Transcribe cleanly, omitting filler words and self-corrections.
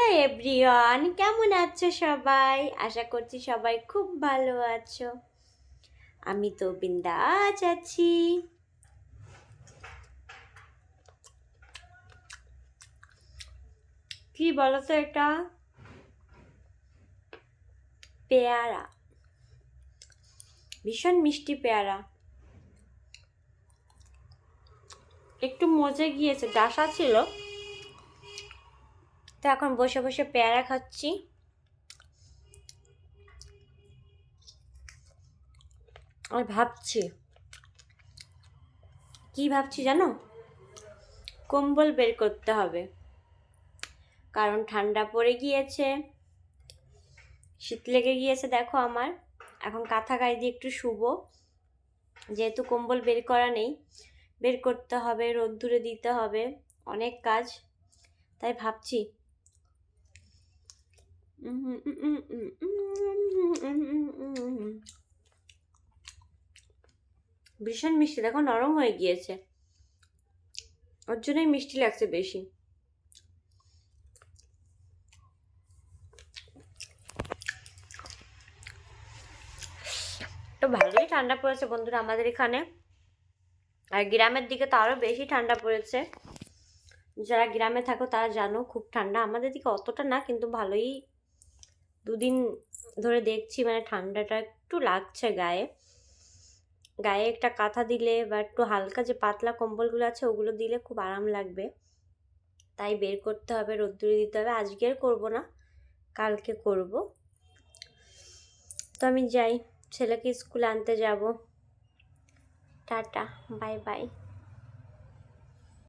Hello everyone, কেমন আছো সবাই? আশা করছি সবাই খুব ভালো আছো। আমি তো বিন্দাস আছি। কি বলো তো, এটা পেয়ারা, ভীষণ মিষ্টি পেয়ারা, একটু মজে গিয়েছে, ডাসা ছিল। তো এখন বসে বসে পেয়ারা খাচ্ছি। আর ভাবছি, কি ভাবছি জানো? কম্বল বের করতে হবে, কারণ ঠান্ডা পড়ে গিয়েছে, শীত লেগে গিয়েছে। দেখো আমার এখন কাঁথা গায়ে দিয়ে একটু শুবো, যেহেতু কম্বল বের করা নেই, বের করতে হবে, রোদ্দুরে দিতে হবে, অনেক কাজ। তাই ভাবছি ভীষণ মিষ্টি, দেখো নরম হয়ে গিয়েছে, ওর জন্যই মিষ্টি লাগছে বেশি। তো ভালোই ঠান্ডা পড়েছে বন্ধুরা আমাদের এখানে, আর গ্রামের দিকে তো আরো বেশি ঠান্ডা পড়েছে। যারা গ্রামে থাকো তারা জানো খুব ঠান্ডা, আমাদের দিকে অতটা না, কিন্তু ভালোই দুদিন ধরে দেখছি মানে ঠান্ডাটা একটু লাগছে গায়ে। গায়ে একটা কাঁথা দিলে বা একটু হালকা যে পাতলা কম্বলগুলো আছে ওগুলো দিলে খুব আরাম লাগবে। তাই বের করতে হবে, রোদ্দুরে দিতে হবে। আজকে আর করবো না, কালকে করব। তো আমি যাই, ছেলেকে স্কুলে আনতে যাব। Tata, bye bye.